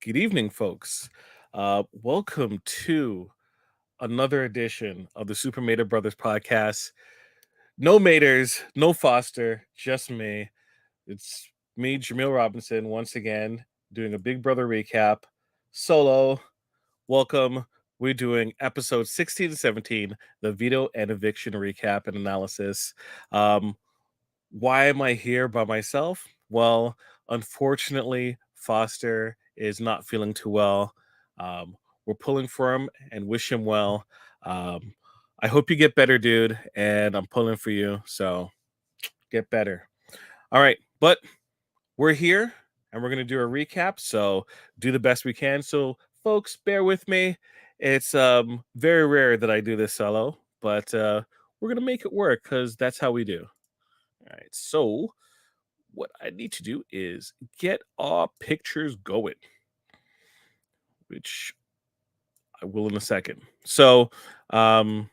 Good evening, folks. Welcome to another edition of the Super Mater Brothers podcast. No Maters, no Foster, just me. It's me, Jaemeel Robinson, once again, doing a Big Brother recap. Solo, welcome. We're doing episode 16 to 17, the veto and eviction recap and analysis. Um, why am I here by myself? Well, unfortunately, Foster is not feeling too well. We're pulling for him and wish him well. Um, I hope you get better, dude, and I'm pulling for you. So get better. All right, but we're here and we're going to do a recap. So do the best we can. So, folks, bear with me. It's very rare that I do this solo, but we're going to make it work because that's how we do. All right, so what I need to do is get our pictures going, which I will in a second. So, um,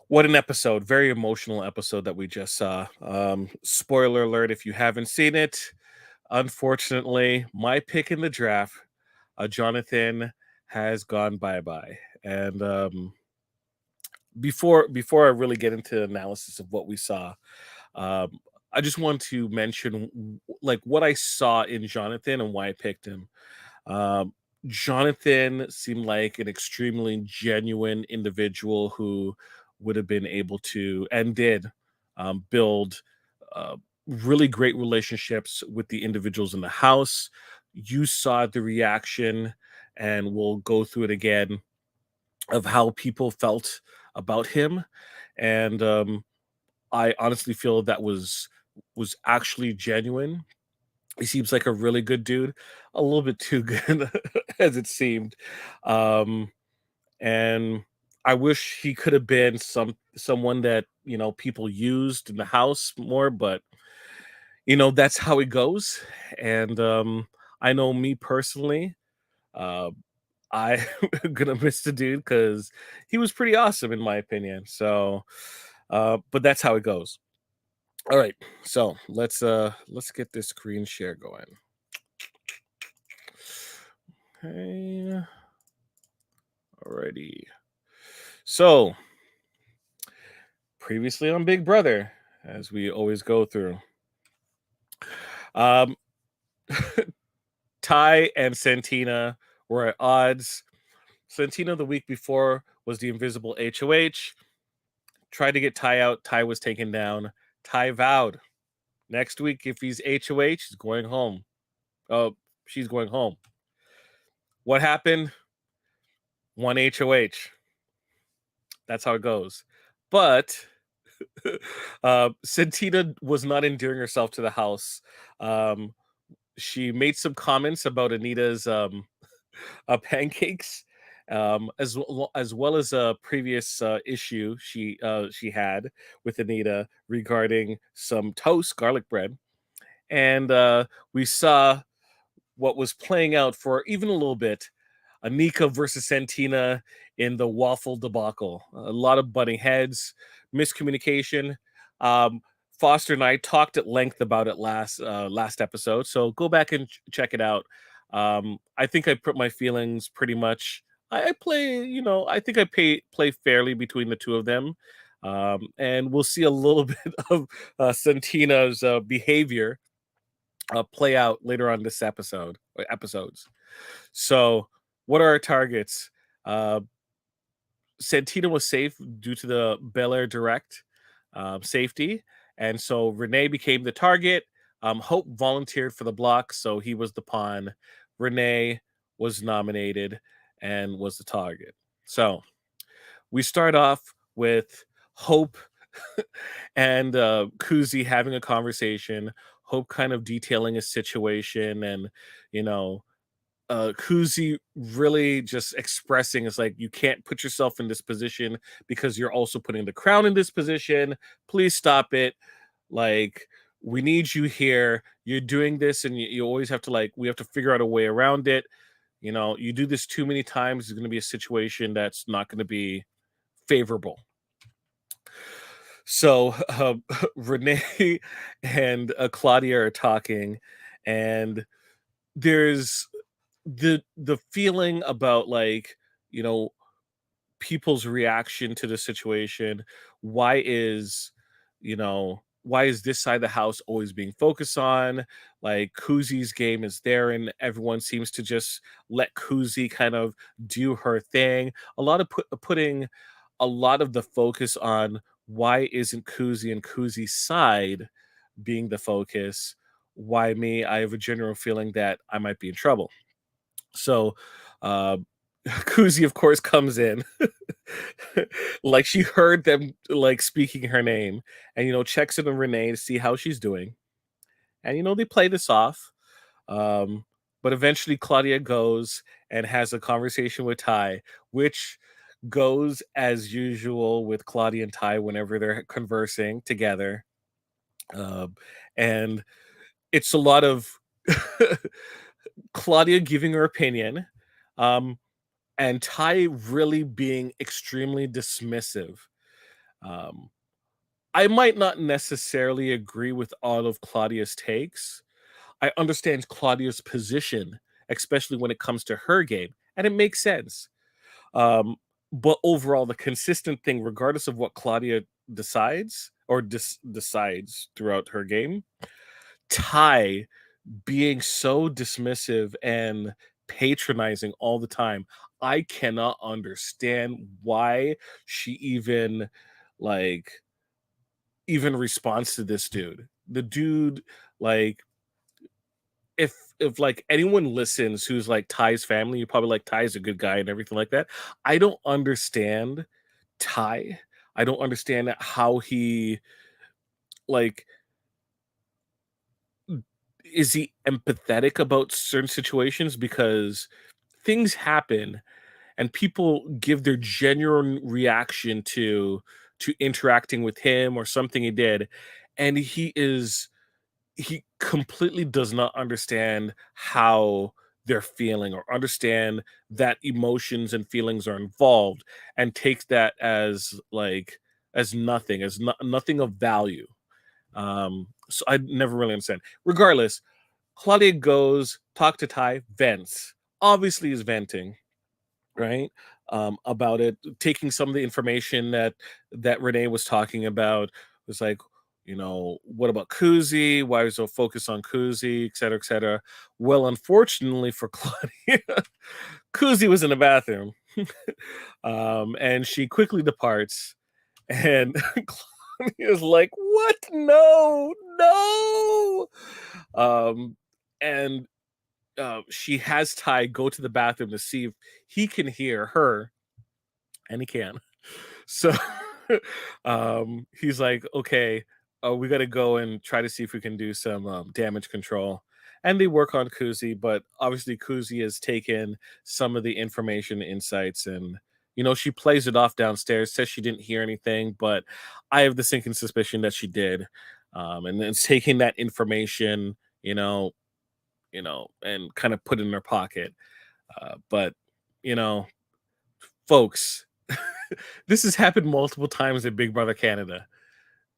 what an episode! Very emotional episode that we just saw. Spoiler alert if you haven't seen it. Unfortunately, my pick in the draft, Jonathan, has gone bye bye. And before I really get into analysis of what we saw, um, I just want to mention like what I saw in Jonathan and why I picked him. Um, Jonathan seemed like an extremely genuine individual who would have been able to and did build uh, really great relationships with the individuals in the house. You saw the reaction, and we'll go through it again of how people felt about him. And I honestly feel that was actually genuine. He seems like a really good dude, a little bit too good as it seemed. Um, and I wish he could have been someone that, people used in the house more, but that's how it goes. And I know me personally, uh, I'm gonna miss the dude because he was pretty awesome in my opinion. So but that's how it goes. All right, so let's get this screen share going. Okay. Alrighty. So, previously on Big Brother, as we always go through, um, Ty and Santina were at odds. Santina the week before was the invisible HOH. Tried to get Ty out. Ty was taken down. Ty vowed next week if he's HOH, he's going home. Oh, she's going home. What happened? One HOH. That's how it goes. But Santina was not endearing herself to the house. Um, she made some comments about Anita's pancakes, as well as a previous issue she had with Anita regarding some toast, garlic bread, and we saw what was playing out for even a little bit. Anika versus Santina in the waffle debacle. A lot of butting heads, miscommunication. Um, Foster and I talked at length about it last episode, so go back and check it out. I think I put my feelings pretty much. I play, I think I play fairly between the two of them, and we'll see a little bit of Santina's behavior play out later on this episode or episodes. So, what are our targets? Uh, Santina was safe due to the Bel Air Direct safety, and so Renee became the target. Hope volunteered for the block, so he was the pawn. Renee was nominated and was the target. So we start off with Hope and Kuzi having a conversation. Hope kind of detailing a situation, and you know, Kuzi really just expressing it's like you can't put yourself in this position because you're also putting the crown in this position. Please stop it. Like we need you here. You're doing this, and you always have to we have to figure out a way around it. You do this too many times, it's going to be a situation that's not going to be favorable. So Renee and Claudia are talking, and there's the feeling about like, you know, people's reaction to the situation. Why is, why is this side of the house always being focused on? Like Kuzi's game is there, and everyone seems to just let Kuzi kind of do her thing. A lot of putting a lot of the focus on why isn't Kuzi and Kuzi's side being the focus. Why me? I have a general feeling that I might be in trouble. So, uh, Kuzi, of course, comes in like she heard them like speaking her name, and checks in on Renee to see how she's doing. And they play this off. Um, but eventually, Claudia goes and has a conversation with Ty, which goes as usual with Claudia and Ty whenever they're conversing together. Um, and it's a lot of Claudia giving her opinion. Um, and Ty really being extremely dismissive. Um, I might not necessarily agree with all of Claudia's takes. I understand Claudia's position, especially when it comes to her game, and it makes sense. Um, but overall, the consistent thing, regardless of what Claudia decides or decides throughout her game, Ty being so dismissive and patronizing all the time. I cannot understand why she like even responds to this dude. The dude, like, if like anyone listens who's like Ty's family, you probably like Ty's a good guy and everything like that. I don't understand Ty. I don't understand how he like is he empathetic about certain situations, because things happen and people give their genuine reaction to interacting with him or something he did, and he completely does not understand how they're feeling or understand that emotions and feelings are involved, and takes that as like as nothing, as nothing of value. So I never really understand. Regardless, Claudia goes talk to Ty, vents, obviously is venting, right? About it, taking some of the information that Renee was talking about. Was like, what about Kuzi? Why was so focused on Kuzi, et cetera, et cetera. Well, unfortunately for Claudia, Kuzi was in the bathroom, and she quickly departs. And Claudia is like, "What? No, no!" And she has Ty go to the bathroom to see if he can hear her, and he can. So he's like, okay, we got to go and try to see if we can do some damage control. And they work on Kuzi, but obviously Kuzi has taken some of the information insights, and she plays it off downstairs, says she didn't hear anything, but I have the sinking suspicion that she did. And then it's taking that information, and kind of put it in her pocket. But you know, folks, this has happened multiple times in Big Brother Canada.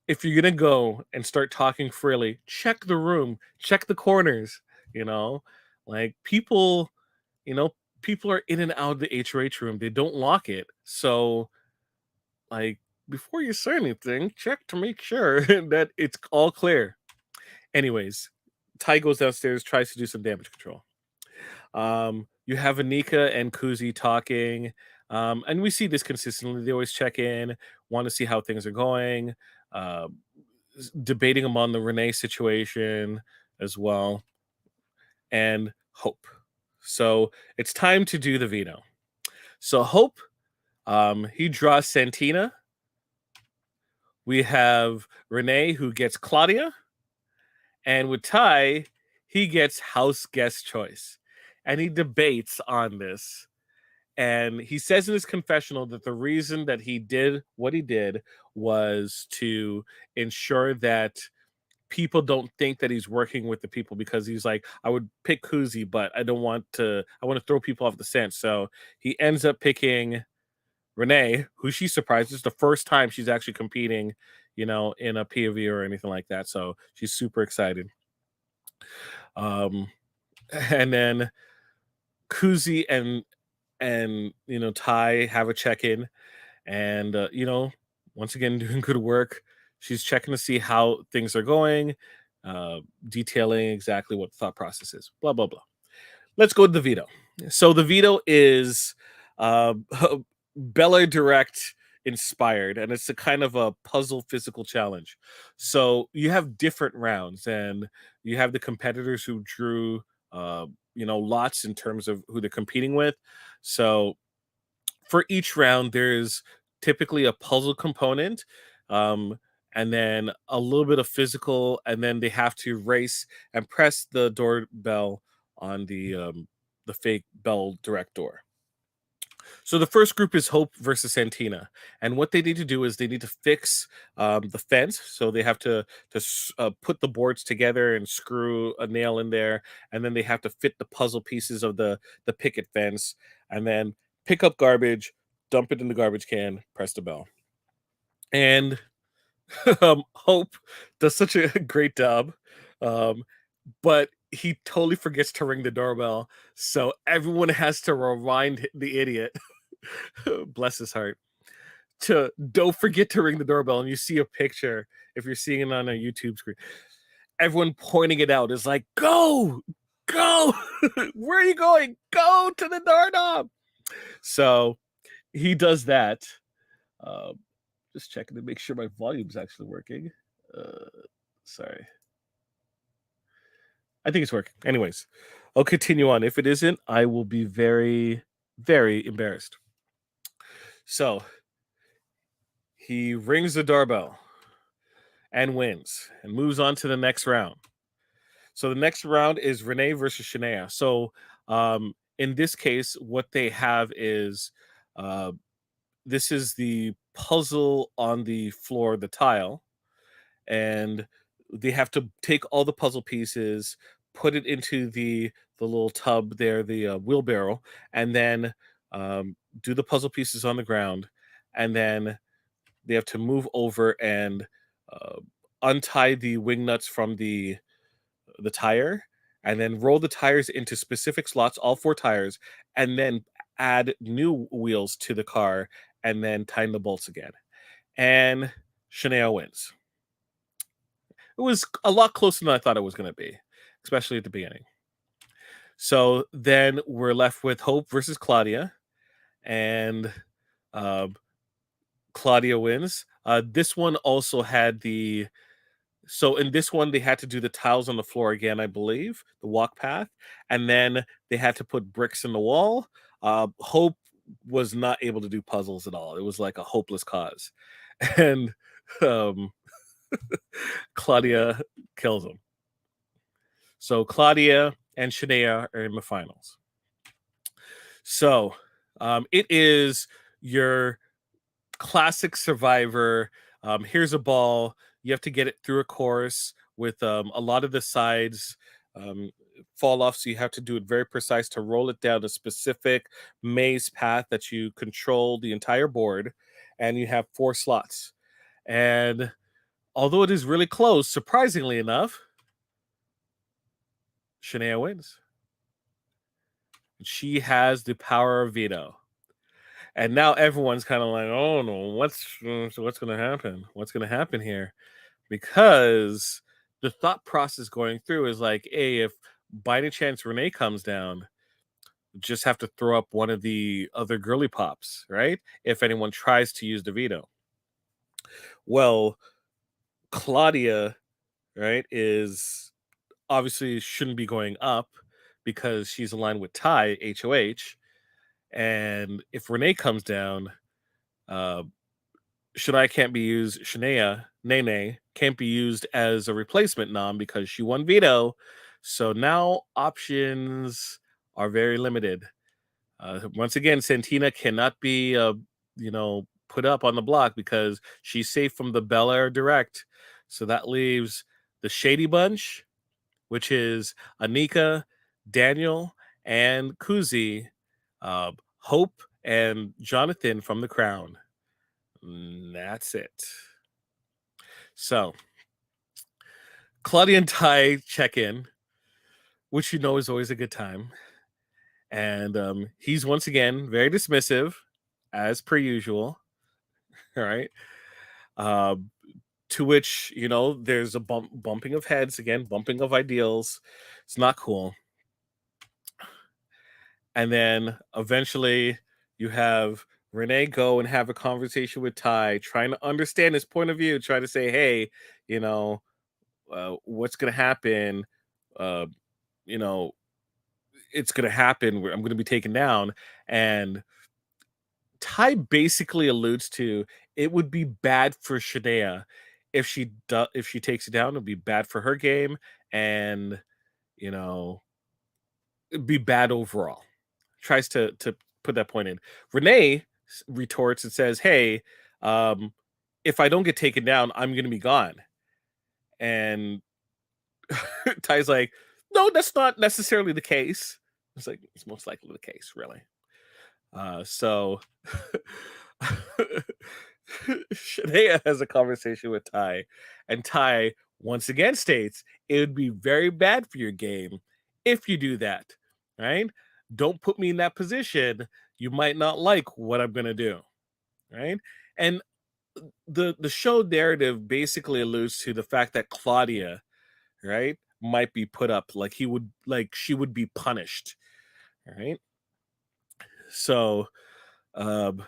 If you're gonna go and start talking freely, check the room, check the corners. You know, like you know, people are in and out of the HOH room. They don't lock it, so like before you say anything, check to make sure that it's all clear. Anyways, Ty goes downstairs, tries to do some damage control. You have Anika and Kuzi talking, and we see this consistently. They always check in, want to see how things are going, uh, debating among the Renee situation as well, and Hope. So it's time to do the veto. So Hope, he draws Santina. We have Renee who gets Claudia, and with Ty, he gets house guest choice, and he debates on this. And he says in his confessional that the reason that he did what he did was to ensure that people don't think that he's working with the people, because he's like, I would pick Kuzi, but I don't want to, I want to throw people off the scent. So he ends up picking Renee, who she surprises the first time she's actually competing, in a POV or anything like that. So she's super excited. Um, and then Kuzi and Ty have a check in, and once again doing good work. She's checking to see how things are going, uh, detailing exactly what the thought process is. Blah blah blah. Let's go to the veto. So the veto is uh, Bella Direct inspired, and it's a kind of a puzzle physical challenge. So you have different rounds, and you have the competitors who drew, lots in terms of who they're competing with. So for each round, there's typically a puzzle component, um, and then a little bit of physical, and then they have to race and press the doorbell on the fake Bell Direct door. So the first group is Hope versus Santina, and what they need to do is they need to fix the fence. So they have to put the boards together and screw a nail in there, and then they have to fit the puzzle pieces of the picket fence, and then pick up garbage, dump it in the garbage can, press the bell, and Hope does such a great job, um, but he totally forgets to ring the doorbell, so everyone has to remind the idiot, bless his heart, to don't forget to ring the doorbell. And you see a picture, if you're seeing it on a YouTube screen, everyone pointing it out is like, go, where are you going? Go to the doorknob. So he does that. Uh, just checking to make sure my volume's actually working. Uh, Sorry. I think it's working. Anyways, I'll continue on. If it isn't, I will be very, very embarrassed. So he rings the doorbell and wins and moves on to the next round. So the next round is Renee versus Shania. So in this case, what they have is uh, this is the puzzle on the floor, the tile, and they have to take all the puzzle pieces, put it into the little tub there, the wheelbarrow, and then do the puzzle pieces on the ground, and then they have to move over and uh, untie the wing nuts from the tire, and then roll the tires into specific slots, all four tires, and then add new wheels to the car, and then tighten the bolts again. And Shania wins. It was a lot closer than I thought it was going to be, especially at the beginning. So then we're left with Hope versus Claudia, and uh, Claudia wins. This one also had the So in this one, they had to do the tiles on the floor again, I believe, the walk path, and then they had to put bricks in the wall. Hope was not able to do puzzles at all. It was like a hopeless cause, and um, Claudia kills him. So Claudia and Shania are in the finals. So it is your classic Survivor. Here's a ball. You have to get it through a course with a lot of the sides um, fall off, so you have to do it very precise to roll it down a specific maze path that you control the entire board, and you have four slots. And although it is really close, surprisingly enough, Shania wins. She has the power of veto. And now everyone's kind of like, oh no, what's going to happen? What's going to happen here? Because the thought process going through is like, hey, if by any chance Renee comes down, just have to throw up one of the other girly pops, right? If anyone tries to use the veto. Well, Claudia, right, is obviously shouldn't be going up because she's aligned with Ty, HOH. And if Renee comes down, uh, Shania can't be used. Shania Nene can't be used as a replacement nom because she won veto. So now options are very limited. Once again, Santina cannot be, put up on the block because she's safe from the Bel Air Direct. So that leaves the Shady Bunch, which is Anika, Daniel, and Kuzi, Hope, and Jonathan from The Crown. That's it. So Claudia and Ty check in. which you know is always a good time. And he's once again very dismissive, as per usual. All right. Uh, to which, there's a bumping of heads again, bumping of ideals. It's not cool. And then eventually you have Renee go and have a conversation with Ty, trying to understand his point of view, trying to say, hey, you know, what's going to happen? Uh, you know, it's going to happen. I'm going to be taken down. And Ty basically alludes to it would be bad for Shania if she takes it down. It'd be bad for her game, and you know, it'd be bad overall. Tries to put that point in. Renee retorts and says, "Hey, um, if I don't get taken down, I'm going to be gone." And Ty's like, "No, that's not necessarily the case." It's like it's most likely the case, really. So Shania has a conversation with Ty, and Ty once again states it would be very bad for your game if you do that. Right? Don't put me in that position. You might not like what I'm gonna do. Right? And the show narrative basically alludes to the fact that Claudia, right, might be put up like she would be punished. Right? So um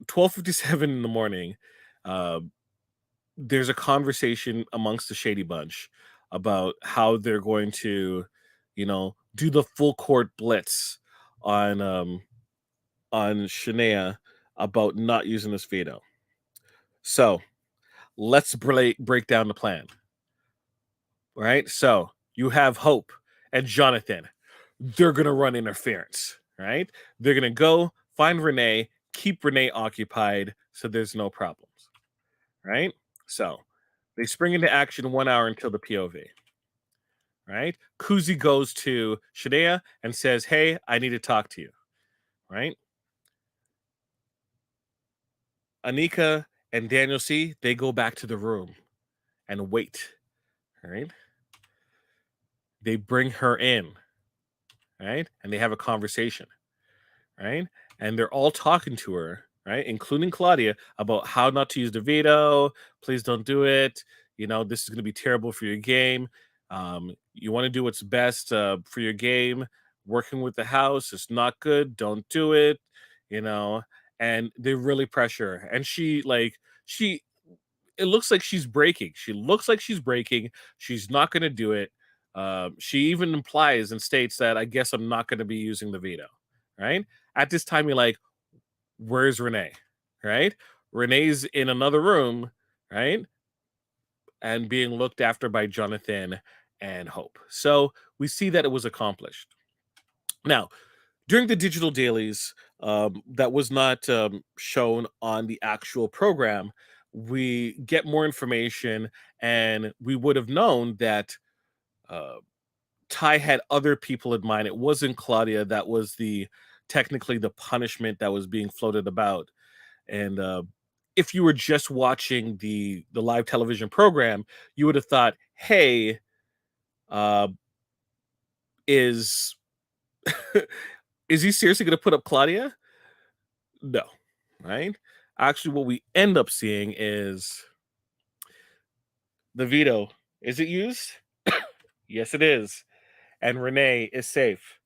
12:57 in the morning, uh, there's a conversation amongst the Shady Bunch about how they're going to, do the full court blitz on Shania about not using this veto. So let's break down the plan. Right? So you have Hope and Jonathan. They're gonna run interference, right? They're gonna go find Renee, keep Renee occupied so there's no problems. Right? So they spring into action 1 hour until the POV. Right? Kuzi goes to Shania and says, "Hey, I need to talk to you." Right? Anika and Daniel C, they go back to the room and wait. Right? They bring her in, right? And they have a conversation, right? And they're all talking to her, right? Including Claudia, about how not to use the veto. Please don't do it. This is going to be terrible for your game. You want to do what's best for your game. Working with the house is not good. Don't do it. You know, and they really pressure her. And she it looks like she's breaking. She looks like she's breaking. She's not going to do it. She even implies and states that I guess I'm not going to be using the veto. Right at this time, you're like, "Where's Renee?" Right? Renee's in another room, right, and being looked after by Jonathan and Hope. So we see that it was accomplished. Now, during the digital dailies, that was not shown on the actual program, we get more information, and we would have known that uh, Ty had other people in mind. It wasn't Claudia that was technically the punishment that was being floated about. And if you were just watching the live television program, you would have thought, "Hey, uh, is is he seriously going to put up Claudia?" No, right? Actually, what we end up seeing is the veto. Is it used? Yes, it is. And Renee is safe.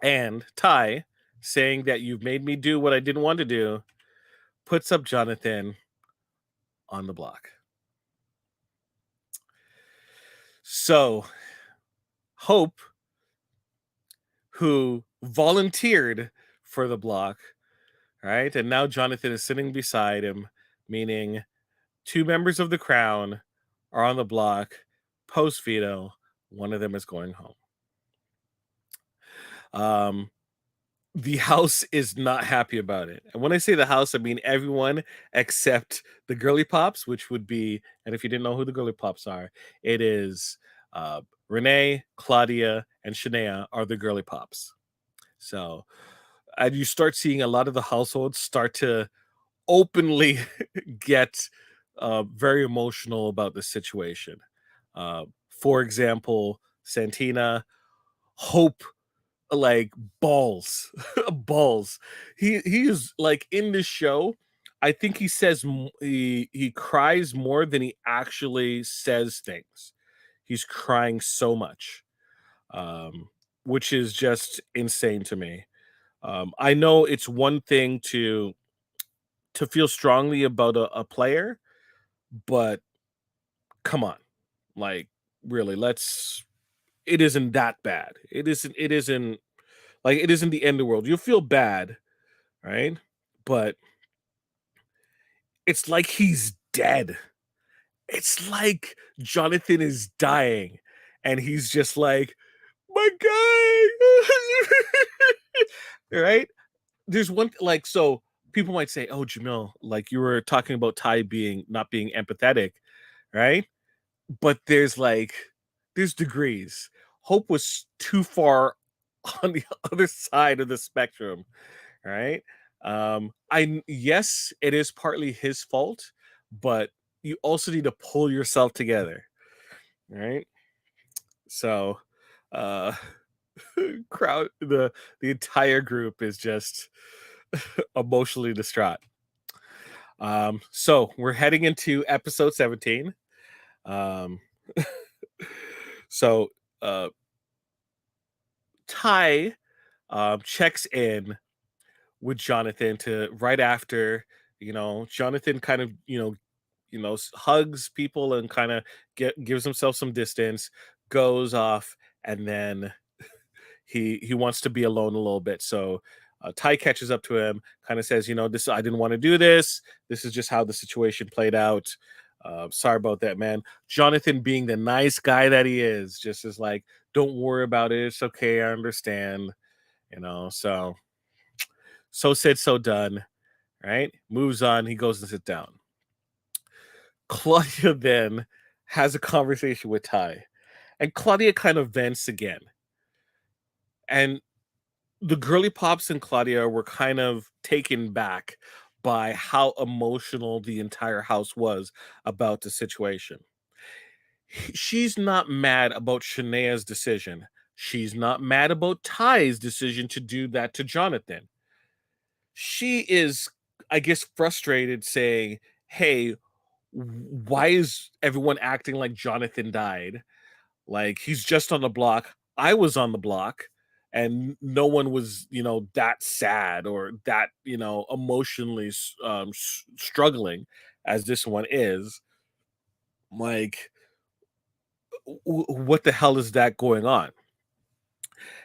And Ty, saying that you've made me do what I didn't want to do, puts up Jonathan on the block. So, Hope, who volunteered for the block, right? And now Jonathan is sitting beside him, meaning two members of the crown are on the block post veto. One of them is going home. Um, the house is not happy about it. And when I say the house, I mean everyone except the girly pops, which would be, and if you didn't know who the girly pops are, it is Renee, Claudia, and Shania are the girly pops. So, and you start seeing a lot of the households start to openly get very emotional about the situation. For example, Santina, Hope like balls, balls. He is like in this show. I think he says he cries more than he actually says things. He's crying so much, um, which is just insane to me. I know it's one thing to feel strongly about a player, but come on, like really, let's. It isn't that bad. It isn't. It isn't like it isn't the end of the world. You'll feel bad, right? But it's like he's dead. It's like Jonathan is dying, and he's just like, my guy, right? There's one like so people might say, "Oh, Jamil, like you were talking about Ty being not being empathetic, right?" But there's degrees. Hope was too far on the other side of the spectrum, right? Yes, it is partly his fault, but you also need to pull yourself together, right? So, uh, crowd the entire group is just emotionally distraught. So we're heading into episode 17. Um, so uh, Ty checks in with Jonathan to right after, Jonathan kind of, hugs people and kind of gives himself some distance, goes off, and then he wants to be alone a little bit. So Ty catches up to him, kind of says, this I didn't want to do this. This is just how the situation played out. Sorry about that, man. Jonathan, being the nice guy that he is, just is like, don't worry about it. It's okay. I understand. So said, so done. Right? Moves on. He goes and sits down. Claudia then has a conversation with Ty, and Claudia kind of vents again. And the girly pops and Claudia were kind of taken back by how emotional the entire house was about the situation. She's not mad about Shanae's decision. She's not mad about Ty's decision to do that to Jonathan. She is, I guess, frustrated, saying, hey, why is everyone acting like Jonathan died? Like he's just on the block. I was on the block and no one was, that sad or that, emotionally struggling as this one is. Like, what the hell is that going on?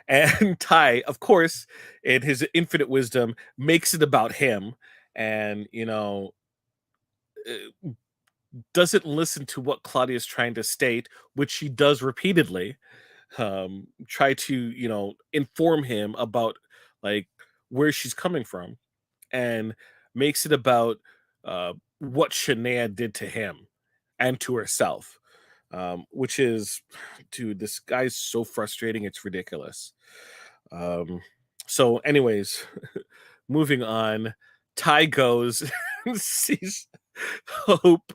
And Ty, of course, in his infinite wisdom, makes it about him and, uh, doesn't listen to what Claudia is trying to state, which she does repeatedly. Try to, inform him about like where she's coming from and makes it about what Shania did to him and to herself. Which is, dude, this guy's so frustrating, it's ridiculous. Um, so, anyways, moving on, Ty goes and sees Hope,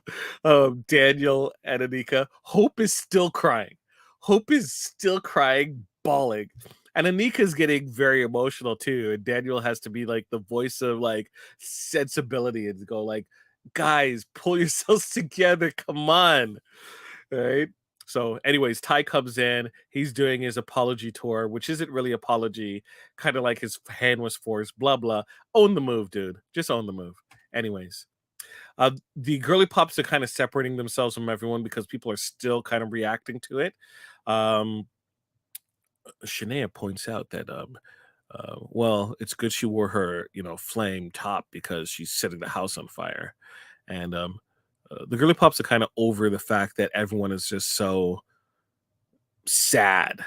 Daniel, and Anika. Hope is still crying. Hope is still crying, bawling. And Anika's getting very emotional too. And Daniel has to be like the voice of like sensibility and go like, guys, pull yourselves together. Come on. Right. So, anyways, Ty comes in. He's doing his apology tour, which isn't really apology, kind of like his hand was forced, blah blah. Own the move, dude. Just own the move. Anyways, the girly pops are kind of separating themselves from everyone because people are still kind of reacting to it. Um, Shania points out that, well, it's good she wore her, flame top because she's setting the house on fire. And the girly pops are kind of over the fact that everyone is just so sad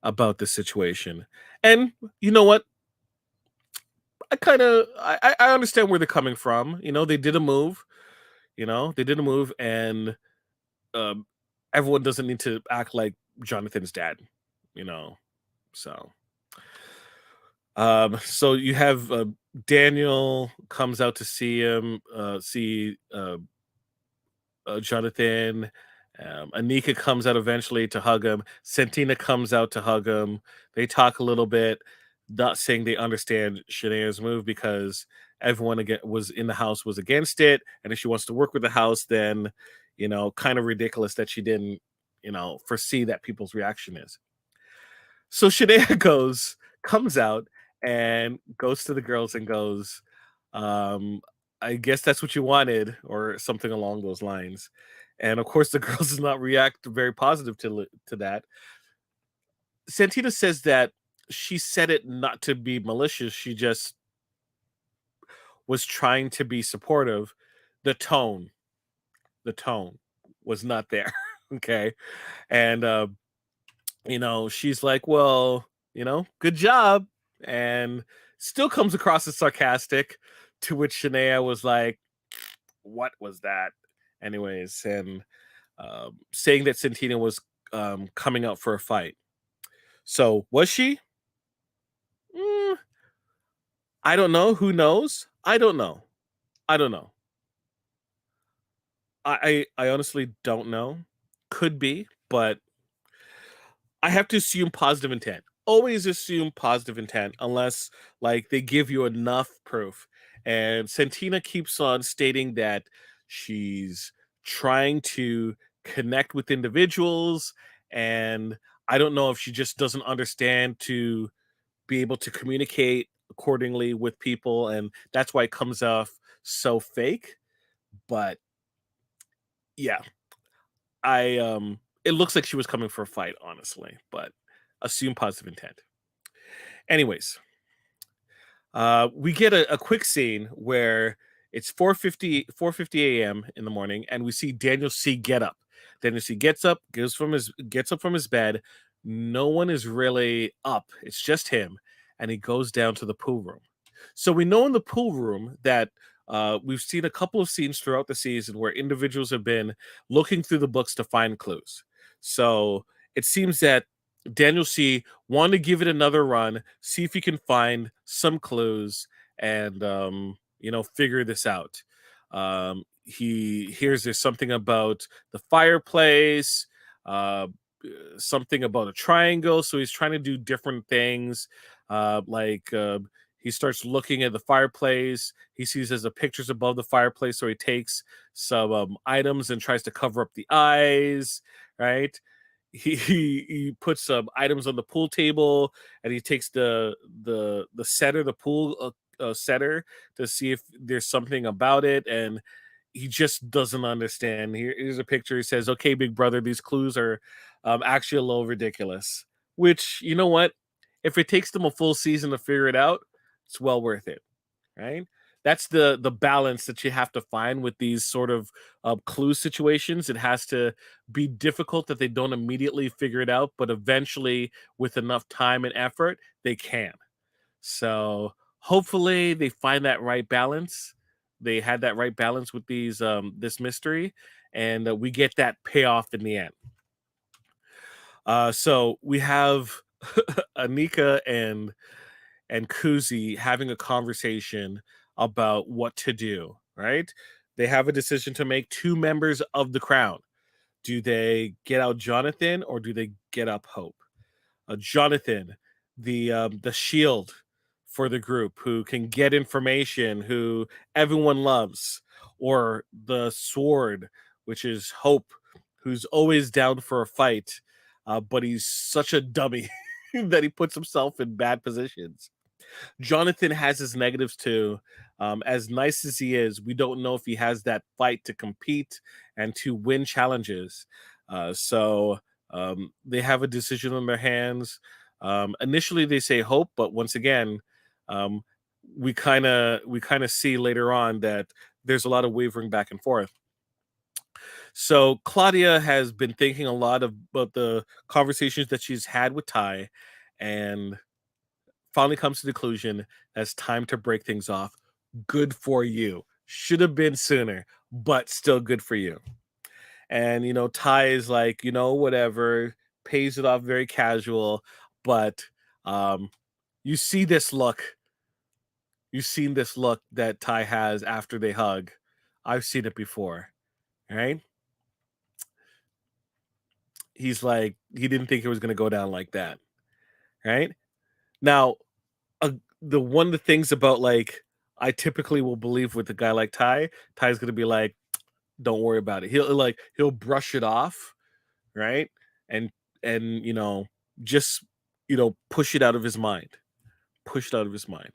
about the situation. And you know what? I understand where they're coming from. They did a move. They did a move, and um, everyone doesn't need to act like Jonathan's dad, you know. So, so you have Daniel comes out to see him, see Jonathan, Anika comes out eventually to hug him. Santina comes out to hug him. They talk a little bit, not saying they understand Shanea's move because everyone again was in the house was against it, and if she wants to work with the house, then kind of ridiculous that she didn't foresee that people's reaction is. So Shania comes out and goes to the girls and goes, um, I guess that's what you wanted, or something along those lines. And of course, the girls does not react very positive to that. Santina says that she said it not to be malicious. She just was trying to be supportive. The tone, the tone was not there. Okay. And she's like, well, good job. And still comes across as sarcastic, to which Shania was like, what was that? Anyways, and saying that Santina was coming out for a fight. So was she? Mm, I don't know. Who knows? I don't know. I don't know. I honestly don't know. Could be, but I have to assume positive intent. Always assume positive intent unless like they give you enough proof. And Santina keeps on stating that she's trying to connect with individuals, and I don't know if she just doesn't understand to be able to communicate accordingly with people, and that's why it comes off so fake. But yeah, I it looks like she was coming for a fight, honestly, but assume positive intent. Anyways, we get a quick scene where it's 4:50 a.m. in the morning, and we see Daniel C get up. Daniel C gets up from his bed. No one is really up. It's just him, and he goes down to the pool room. So we know in the pool room that we've seen a couple of scenes throughout the season where individuals have been looking through the books to find clues. So it seems that Daniel C wanted to give it another run, see if he can find some clues and figure this out. He hears there's something about the fireplace, uh, something about a triangle, so he's trying to do different things. He starts looking at the fireplace. He sees there's a pictures above the fireplace, so he takes some items and tries to cover up the eyes. Right? He puts some items on the pool table, and he takes the setter, the pool setter, to see if there's something about it, and he just doesn't understand. Here's a picture. He says, "Okay, big brother, these clues are actually a little ridiculous." Which, you know what? If it takes them a full season to figure it out, it's well worth it, right? That's the balance that you have to find with these sort of clue situations. It has to be difficult that they don't immediately figure it out, but eventually, with enough time and effort, they can. So hopefully, they find that right balance. They had that right balance with these this mystery, and we get that payoff in the end. So we have Anika and Kuzi having a conversation about what to do, right? They have a decision to make. Two members of the crown. Do they get out Jonathan or do they get up Hope? Jonathan, the shield for the group, who can get information, who everyone loves, or the sword, which is Hope, who's always down for a fight, but he's such a dummy that he puts himself in bad positions. Jonathan has his negatives too. As nice as he is, we don't know if he has that fight to compete and to win challenges. So they have a decision on their hands. Initially, they say hope, but once again, um, we kind of see later on that there's a lot of wavering back and forth. So Claudia has been thinking a lot about the conversations that she's had with Ty, and finally comes to the conclusion that it's time to break things off. Good for you. Should have been sooner, but still good for you. And Ty is like, whatever, pays it off very casual, but um, you see this look. You've seen this look that Ty has after they hug. I've seen it before, right? he's like he didn't think it was gonna go down like that, right? Now, uh, the one of the things about like I typically will believe with a guy like Ty's gonna be like, "Don't worry about it." He'll brush it off, right? And just push it out of his mind, push it out of his mind.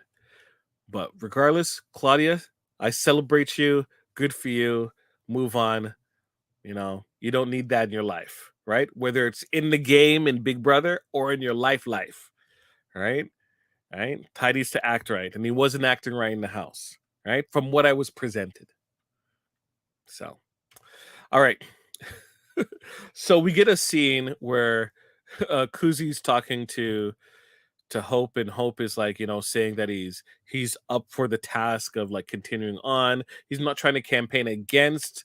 But regardless, Claudia, I celebrate you. Good for you. Move on. You don't need that in your life, right? Whether it's in the game in Big Brother or in your life, right? Right? Ty needs to act right, and he wasn't acting right in the house, right? From what I was presented. So, all right. So we get a scene where Kuzi's talking to Hope, and Hope is like, saying that he's up for the task of like continuing on. He's not trying to campaign against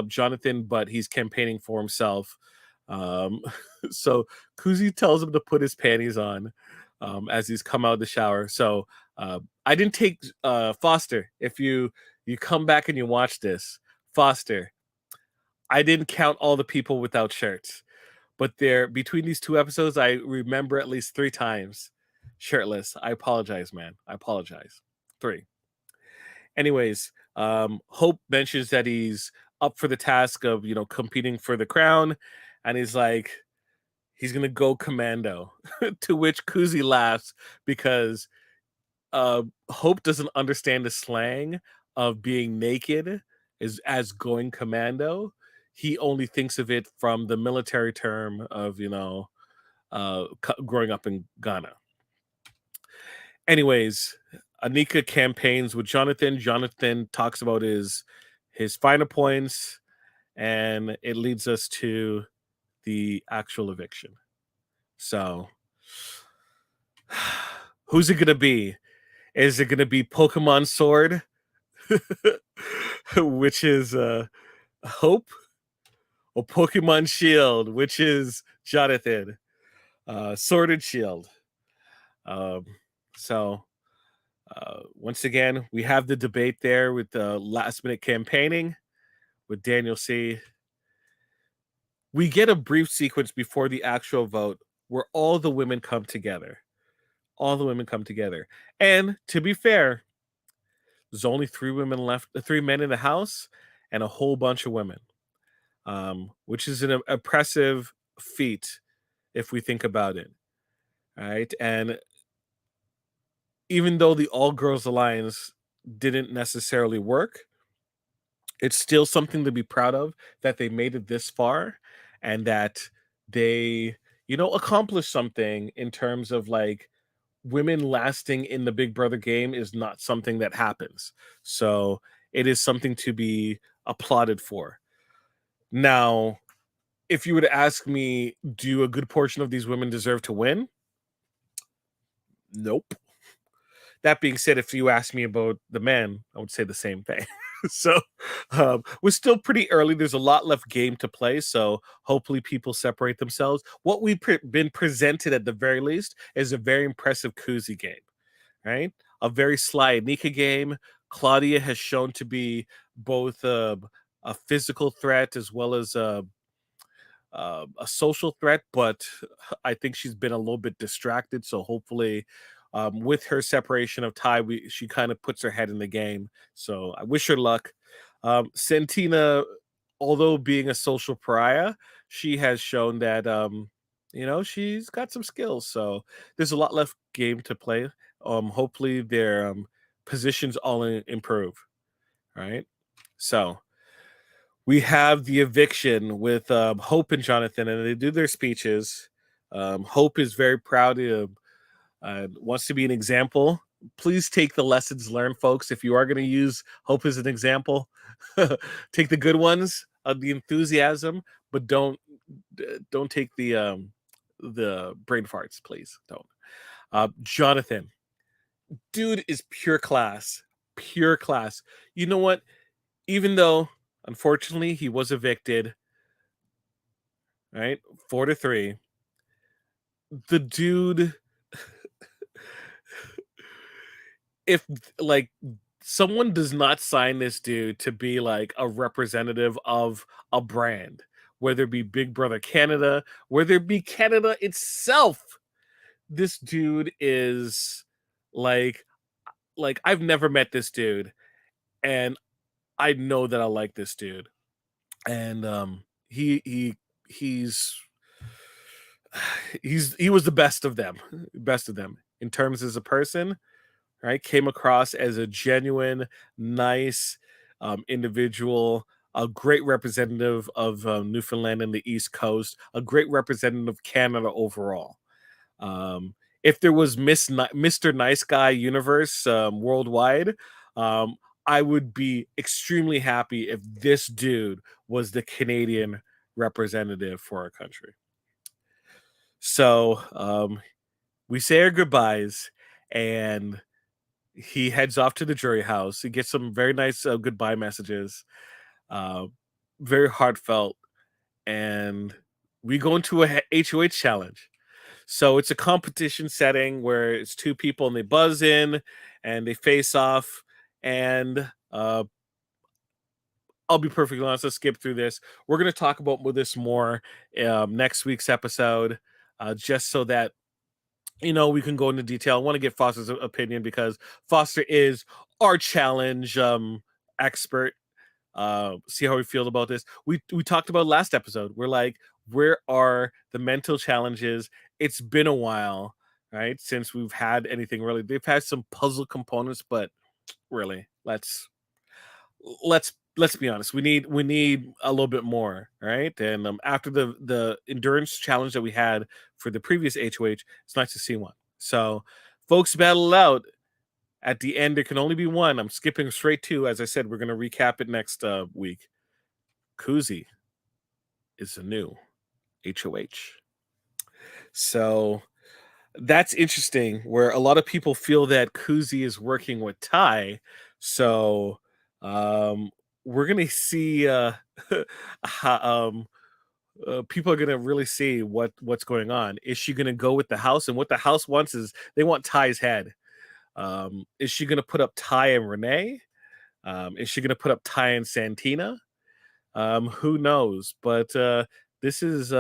Jonathan, but he's campaigning for himself. Um, so Kuzi tells him to put his panties on as he's come out of the shower. So I didn't take Foster. If you come back and you watch this, Foster, I didn't count all the people without shirts, but there between these two episodes, I remember at least 3 times shirtless. I apologize, man. I apologize. 3. Anyways, Hope mentions that he's up for the task of competing for the crown, and he's like he's gonna go commando. To which Kuzi laughs because Hope doesn't understand the slang of being naked as going commando. He only thinks of it from the military term of growing up in Ghana. Anyways, Anika campaigns with Jonathan. Jonathan talks about his final points, and it leads us to the actual eviction. So, who's it gonna be? Is it gonna be Pokemon Sword, which is Hope, or Pokemon Shield, which is Jonathan? Sword and Shield. Um, so once again, we have the debate there with the last minute campaigning with Daniel C. We get a brief sequence before the actual vote where all the women come together. All the women come together. And to be fair, there's only 3 women left, 3 men in the house, and a whole bunch of women, which is an impressive feat if we think about it. Right. And even though the All Girls Alliance didn't necessarily work, it's still something to be proud of that they made it this far, and that they, accomplished something in terms of like women lasting in the Big Brother game is not something that happens. So it is something to be applauded for. Now, if you were to ask me, do a good portion of these women deserve to win? Nope. That being said, if you ask me about the men, I would say the same thing. So we're still pretty early. There's a lot left game to play. So hopefully people separate themselves. What we've been presented at the very least is a very impressive Kuzi game, right? A very sly Nika game. Claudia has shown to be both a physical threat as well as a social threat, but I think she's been a little bit distracted. So hopefully, with her separation of Ty, she kind of puts her head in the game. So I wish her luck. Santina, although being a social pariah, she has shown that she's got some skills. So there's a lot left game to play. Hopefully their positions all improve. Right. So we have the eviction with Hope and Jonathan, and they do their speeches. Hope is very proud of, wants to be an example. Please take the lessons learned, folks. If you are going to use Hope as an example, take the good ones, the enthusiasm, but don't take the brain farts, please. Don't. Jonathan, dude is pure class, pure class. You know what? Even though unfortunately he was evicted, right? 4-3. The dude, if like someone does not sign this dude to be like a representative of a brand, whether it be Big Brother Canada, whether it be Canada itself. This dude is like I've never met this dude, and I know that I like this dude. And he's he was the best of them, in terms as a person, right? Came across as a genuine, nice individual, a great representative of Newfoundland and the East Coast, a great representative of Canada overall. Um, if there was Mr. Nice Guy universe worldwide, um, I would be extremely happy if this dude was the Canadian representative for our country. So we say our goodbyes, and he heads off to the jury house. He gets some very nice goodbye messages, uh, very heartfelt, and we go into a HOH challenge. So it's a competition setting where it's two people and they buzz in and they face off. And I'll be perfectly honest, let's skip through this. We're going to talk about this more next week's episode, just so that we can go into detail. I want to get Foster's opinion because Foster is our challenge expert. See how we feel about this. We talked about last episode. We're like, where are the mental challenges? It's been a while, right, since we've had anything really. They've had some puzzle components, but really, let's be honest. We need a little bit more, right? And after the endurance challenge that we had for the previous HOH, it's nice to see one. So, folks, battle it out. At the end, there can only be one. I'm skipping straight to, as I said, we're going to recap it next week. Kuzi is a new HOH. So that's interesting, where a lot of people feel that Kuzi is working with Ty. So we're going to see people are going to really see what's going on. Is she going to go with the house? And what the house wants is they want Ty's head. Is she going to put up Ty and Renee? Is she going to put up Ty and Santina? Who knows? But this is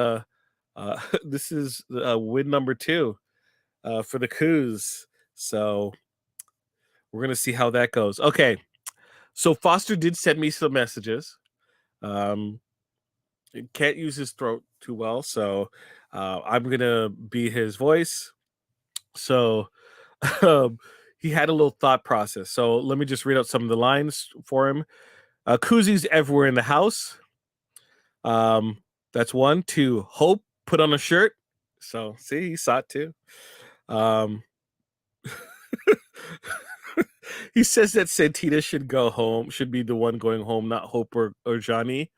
this is win number 2 for the Coos. So we're going to see how that goes. Okay. So Foster did send me some messages. Can't use his throat too well, so I'm going to be his voice. So he had a little thought process. So let me just read out some of the lines for him. Kuzi's everywhere in the house. That's 1. 2, Hope put on a shirt. So see, he saw it too. He says that Santina should go home, should be the one going home, not Hope or Johnny.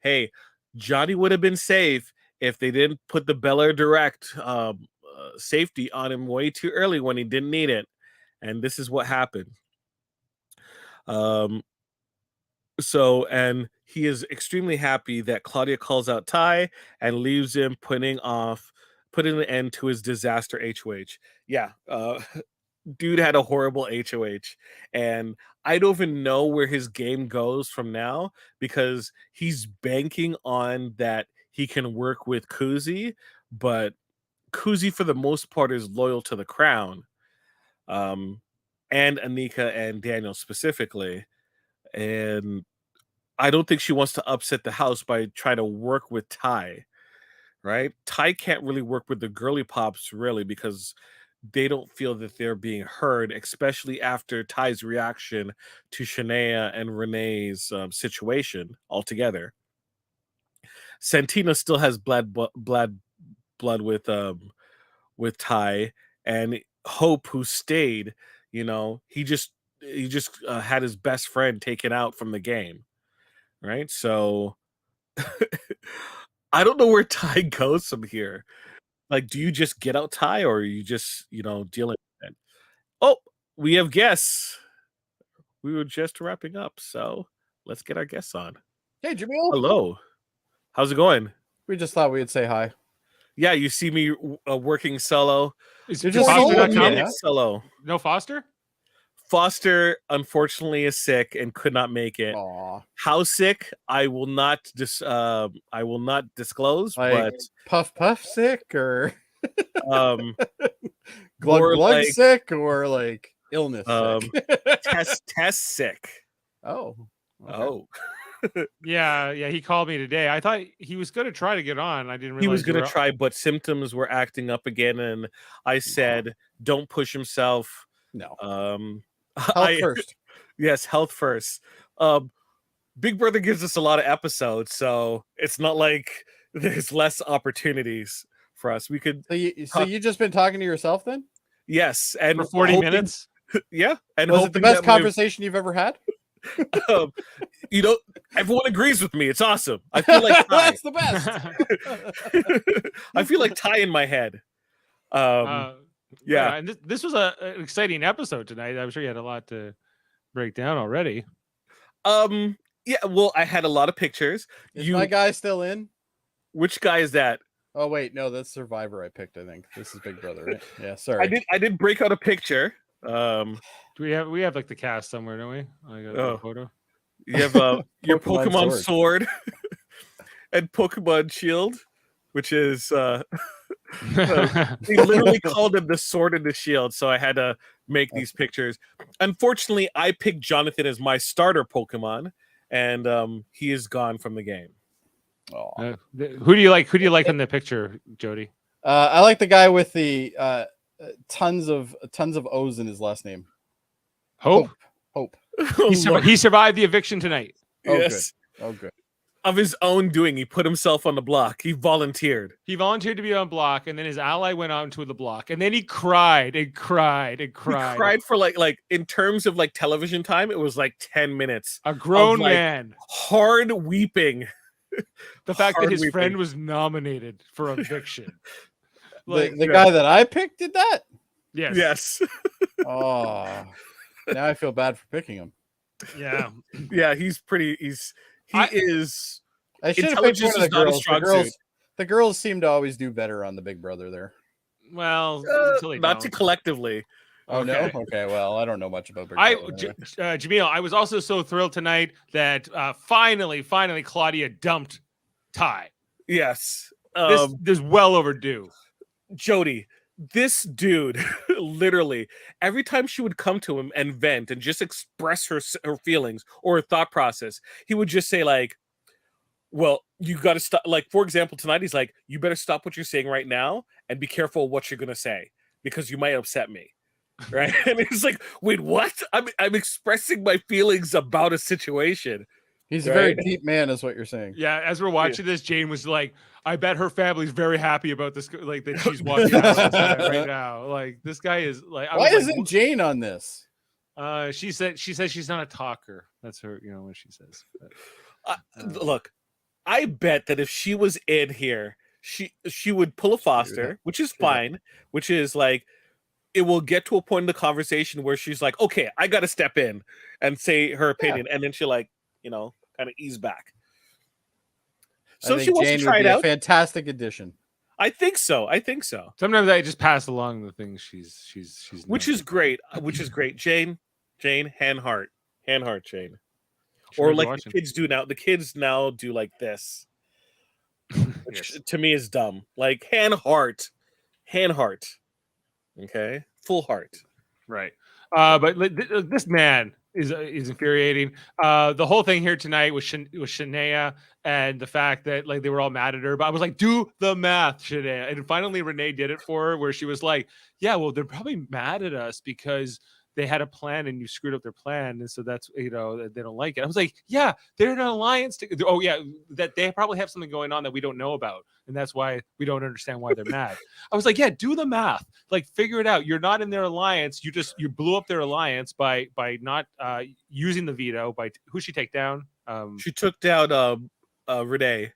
Hey, Johnny would have been safe if they didn't put the Bel Air Direct safety on him way too early when he didn't need it. And this is what happened. So, and he is extremely happy that Claudia calls out Ty and leaves him, putting an end to his disaster HOH. Yeah, dude had a horrible HOH, and I don't even know where his game goes from now, because he's banking on that he can work with Kuzi, but Kuzi for the most part is loyal to the crown, and Anika and Daniel specifically, and I don't think she wants to upset the house by trying to work with Ty, right? Ty can't really work with the girly pops really, because they don't feel that they're being heard, especially after Ty's reaction to Shania and Renee's situation altogether. Santina still has blood with Ty, and Hope, who stayed, he just had his best friend taken out from the game, right? So I don't know where Ty goes from here. Like, do you just get out Ty, or are you just dealing with it? Oh, we have guests. We were just wrapping up, so let's get our guests on. Hey, Jaemeel. Hello. How's it going? We just thought we'd say hi. Yeah, you see me working solo. Is You're just Foster solo not today, coming? huh? Solo. No Foster? Foster unfortunately is sick and could not make it. Aw. How sick? I will not disclose, Like but puff sick or um, glug more glug like sick or like illness sick. test sick. Oh. Okay. Oh, Yeah, he called me today. I thought he was going to try to get on. I didn't realize he was you gonna were- try, but symptoms were acting up again, and I said, "Don't push himself." No. Health First. Yes, health first. Big Brother gives us a lot of episodes, so it's not like there's less opportunities for us. We could, So you just been talking to yourself then? yes, and for 40 hoping- minutes. Yeah, and Was it the hoping best that my- conversation you've ever had? Everyone agrees with me. It's awesome. I feel like Ty. That's the best. I feel like Ty in my head. Yeah. And this was an exciting episode tonight. I'm sure you had a lot to break down already. Yeah. Well, I had a lot of pictures. Is my guy still in? Which guy is that? Oh wait, no, that's Survivor. I picked. I think this is Big Brother. Right? Yeah, sorry. I did break out a picture. Do we have like the cast somewhere, don't we? I got a photo. You have your Pokemon sword and Pokemon Shield, which is they literally called him the sword and the shield, so I had to make these pictures. Unfortunately, I picked Jonathan as my starter Pokemon, and he is gone from the game. Who do you like? Who do you like in the picture, Jody? I like the guy with the tons of O's in his last name. Hope. He survived the eviction tonight. Oh, Yes. good. Oh, good. Of his own doing, he put himself on the block. He volunteered. He volunteered to be on block, and then his ally went on to the block, and then he cried and cried and cried. He cried for like in terms of like television time, it was like 10 minutes. A grown of, like, man. hard weeping. The fact that Hard his weeping. friend was nominated for eviction. The guy that I picked did that? Yes. Yes. Oh, now I feel bad for picking him. Yeah. Yeah, he is. I should have picked one of Intelligence the is not a girls. strong suit. The girls seem to always do better on the Big Brother there. Well, until they Not don't. collectively. Oh Okay. no? Okay, well, I don't know much about Big Brother. Anyway. Jaemeel, I was also so thrilled tonight that finally Claudia dumped Ty. Yes. This is well overdue. Jody, this dude, literally, every time she would come to him and vent and just express her feelings or her thought process, he would just say like, well, you got to stop. Like, for example, tonight, he's like, you better stop what you're saying right now and be careful what you're going to say because you might upset me. Right. And it's like, wait, what? I'm expressing my feelings about a situation. He's a very deep man, is what you're saying. Yeah, as we're watching this, Jane was like, I bet her family's very happy about this, like that she's walking out right now. Like, this guy is like, Why isn't Jane on this? She says she's not a talker. That's her, what she says. But, look, I bet that if she was in here, she would pull a Foster, which is fine, which is like, it will get to a point in the conversation where she's like, okay, I got to step in and say her opinion. And then she'll like, kind of ease back. So she wants Jane to try would it be out. a fantastic addition. I think so. sometimes I just pass along the things she's Which is great. Jane, hand heart, Jane. She Or might be like watching. the kids do now. The kids now do like this, which Yes. to me is dumb. Like hand heart. Okay, full heart. Right. But this man is infuriating. The whole thing here tonight was Shania and the fact that like they were all mad at her. But I was like, do the math, Shania. And finally Renee did it for her, where she was like, yeah, well, they're probably mad at us because they had a plan and you screwed up their plan, and so that's they don't like it. I was like, yeah, they're in an alliance. Oh yeah, that they probably have something going on that we don't know about, and that's why we don't understand why they're mad. I was like, yeah, do the math, like figure it out. You're not in their alliance. You blew up their alliance by not using the veto. By who she take down? She took down Renee,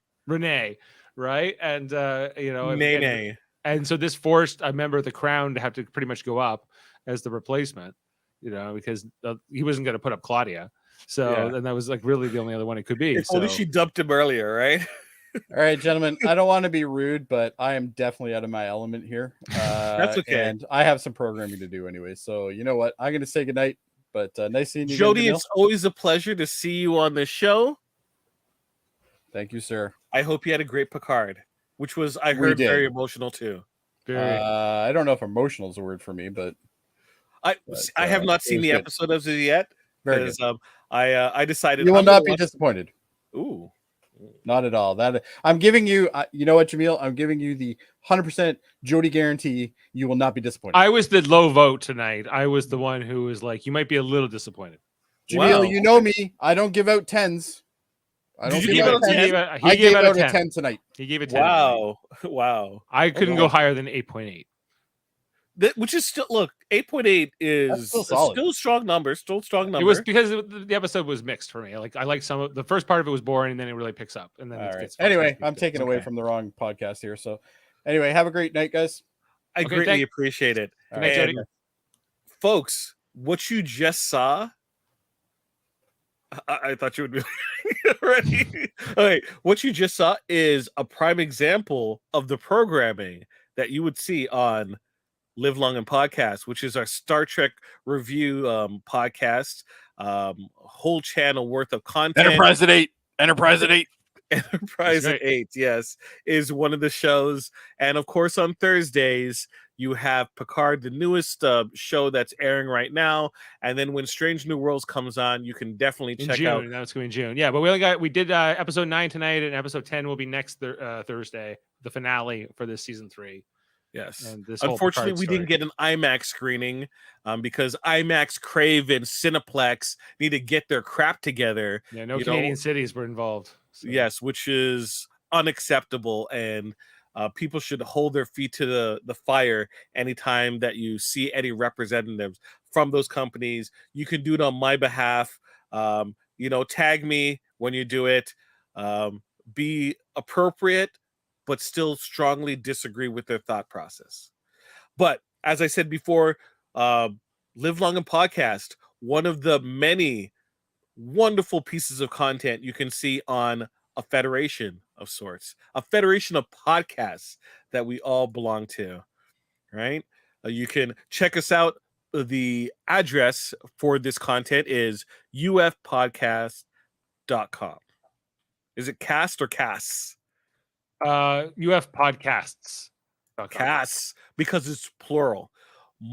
right? And Nene. and so this forced a member of the Crown to have to pretty much go up as the replacement. Because he wasn't going to put up Claudia. So then that was like really the only other one it could be. If only she dumped him earlier, right? All right, gentlemen, I don't want to be rude, but I am definitely out of my element here. That's okay. And I have some programming to do anyway. So you know what? I'm going to say goodnight. But nice seeing you, Jody, again, it's always a pleasure to see you on the show. Thank you, sir. I hope you had a great Picard, which was, I We heard, very did. emotional too. I don't know if emotional is a word for me, but I have not it seen was the good. episode of it yet Very good. because I decided You will I'm gonna not be watch- disappointed. Ooh, Not at all. That I'm giving you. You know what, Jaemeel? I'm giving you the 100% Jody guarantee. You will not be disappointed. I was the low vote tonight. I was the one who was like, you might be a little disappointed. Jaemeel, wow. you know me. I don't give out tens. I don't Did you give give out out a 10? tens. He I gave gave out out a a 10. 10 tonight. He gave a 10. Tonight. Wow. I couldn't Okay. go higher than 8.8. Which is still, look, 8.8 is still solid. still a strong number. Still a strong number. It was because the episode was mixed for me. Like I like some of the first part of it was boring, and then it really picks up. And then All it right. gets fun. Anyway, It's I'm good. taking away Okay. from the wrong podcast here. So, anyway, have a great night, guys. I Okay, greatly appreciate it. All Good night, And Jody. folks, what you just saw, I thought you would be ready. Okay, what you just saw is a prime example of the programming that you would see on Live Long and Podcast, which is our Star Trek review podcast, whole channel worth of content. Enterprise at 8. Enterprise at 8. Enterprise at That's 8, yes, is one of the shows. And of course, on Thursdays, you have Picard, the newest show that's airing right now. And then when Strange New Worlds comes on, you can definitely In check June. out. That was going to be in June. Yeah, but we did episode 9 tonight, and episode 10 will be next Thursday, the finale for this season 3. Yes. And this whole Unfortunately, Picard we didn't story. get an IMAX screening because IMAX, Crave, and Cineplex need to get their crap together. Yeah, no you know, Canadian cities were involved. So. Yes, which is unacceptable, and people should hold their feet to the fire anytime that you see any representatives from those companies. You can do it on my behalf. Tag me when you do it. Be appropriate, but still strongly disagree with their thought process. But as I said before, Live Long and Podcast, one of the many wonderful pieces of content you can see on a federation of sorts, a federation of podcasts that we all belong to, right? You can check us out. The address for this content is ufpodcast.com. Is it cast or casts? UF podcasts. Casts, because it's plural.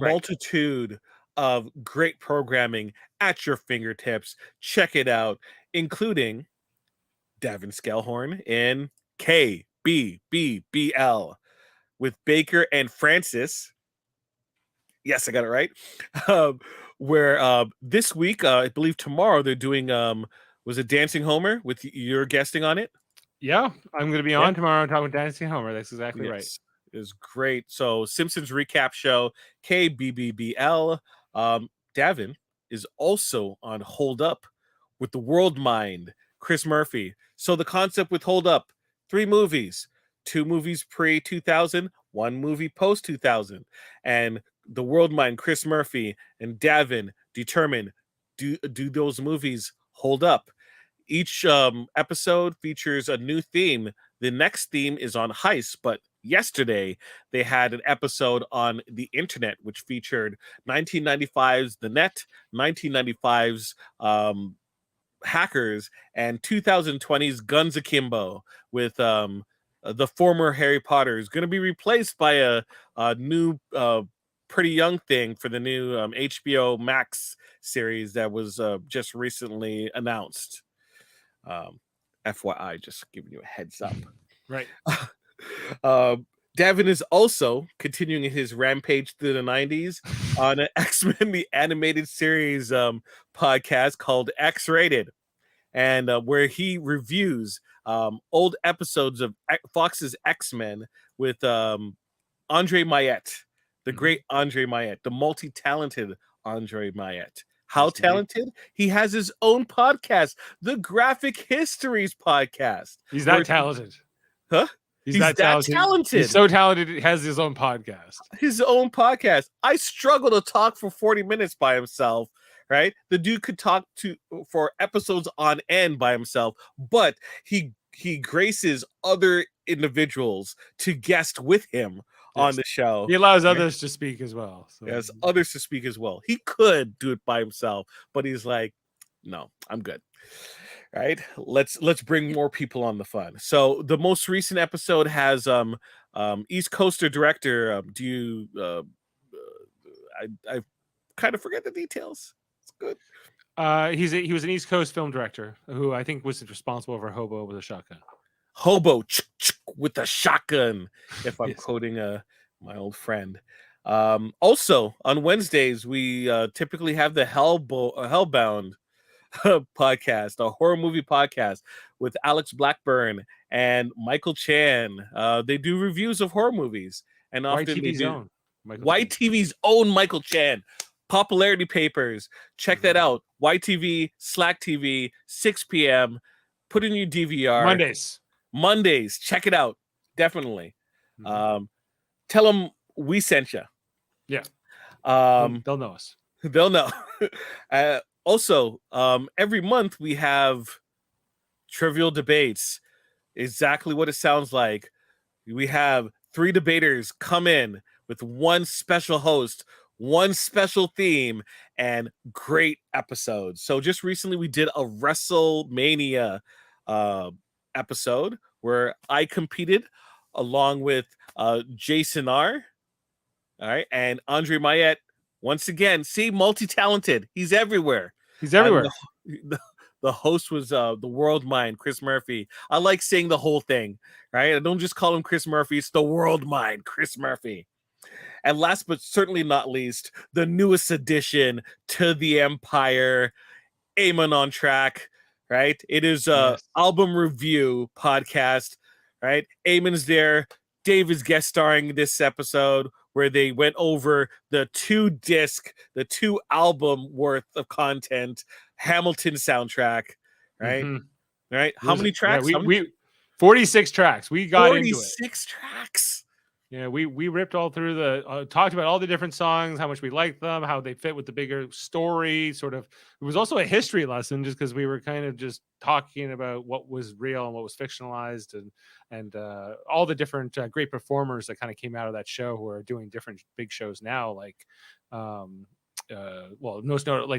Right. Multitude of great programming at your fingertips. Check it out, including Davan Skelhorn in KBBBL with Baker and Francis. Yes, I got it right. Where this week, I believe tomorrow, they're doing, was it Dancing Homer with you're guesting on it? Yeah, I'm going to be on tomorrow talking with Dancing Homer. That's exactly right. It was great. So Simpsons recap show, KBBBL. Davan is also on Hold Up with the World Mind, Chris Murphy. So the concept with Hold Up, 3 movies, 2 movies pre-2000, 1 movie post-2000. And the World Mind, Chris Murphy and Davan determine, do those movies hold up? Each episode features a new theme. The next theme is on heists, but yesterday they had an episode on the internet which featured 1995's The Net, 1995's Hackers, and 2020's Guns Akimbo with the former Harry Potter is going to be replaced by a new pretty young thing for the new HBO Max series that was just recently announced. FYI, just giving you a heads up. Right. Davan is also continuing his rampage through the 90s on an X-Men the Animated Series podcast called X-Rated, and where he reviews old episodes of Fox's X-Men with Andre Mayette, the great Andre Mayette, the multi-talented Andre Mayette. How talented? He has his own podcast, the Graphic Histories podcast. He's that talented. Huh? He's that talented. He's so talented, he has his own podcast. His own podcast. I struggle to talk for 40 minutes by himself, right? The dude could talk for episodes on end by himself, but he graces other individuals to guest with him on the show. He allows others to speak as well. So. Yes, others to speak as well. He could do it by himself, but he's like, no, I'm good. Right? Let's bring more people on the fun. So the most recent episode has East Coaster director. Do you? I kind of forget the details. It's good. He was an East Coast film director who I think was responsible for Hobo with a Shotgun. Hobo with a shotgun, if I'm Yes. quoting my old friend. Also on Wednesdays we typically have the Hellbound podcast, a horror movie podcast with Alex Blackburn and Michael Chan. They do reviews of horror movies, and often YTV's they do own YTV's own Michael Chan. Popularity Papers. Check that out. YTV, Slack TV, 6 p.m. Put in your DVR. Mondays. Check it out. Definitely. Tell them we sent you. Yeah. They'll know us. They'll know. Also, every month we have Trivial Debates. Exactly what it sounds like. We have 3 debaters come in with one special host, one special theme, and great episodes. So just recently we did a WrestleMania episode where I competed along with Jason R. All right, and Andre Mayette. Once again, see, multi-talented. He's everywhere. He's everywhere. The host was the world mind, Chris Murphy. I like saying the whole thing, right? I don't just call him Chris Murphy. It's the world mind, Chris Murphy. And last but certainly not least, the newest addition to the Empire, Eamon on Track, right? It is a album review podcast, right? Eamon's there. Dave is guest starring this episode where they went over the 2 album worth of content, Hamilton soundtrack, right? Right? How many tracks? Yeah, we 46 tracks. We got 46 tracks. Yeah, we ripped all through talked about all the different songs, how much we liked them, how they fit with the bigger story. Sort of, it was also a history lesson, just because we were kind of just talking about what was real and what was fictionalized, and all the different great performers that kind of came out of that show who are doing different big shows now. Like, like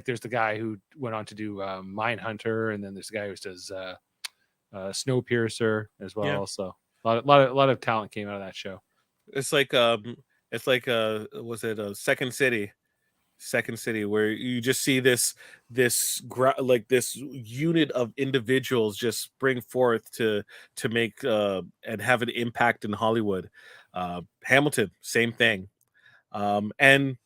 there's the guy who went on to do Mindhunter, and then there's the guy who does Snowpiercer as well. Yeah. So a lot of talent came out of that show. It's like was it Second City, where you just see this unit of individuals just spring forth to make and have an impact in Hollywood. Hamilton, same thing. And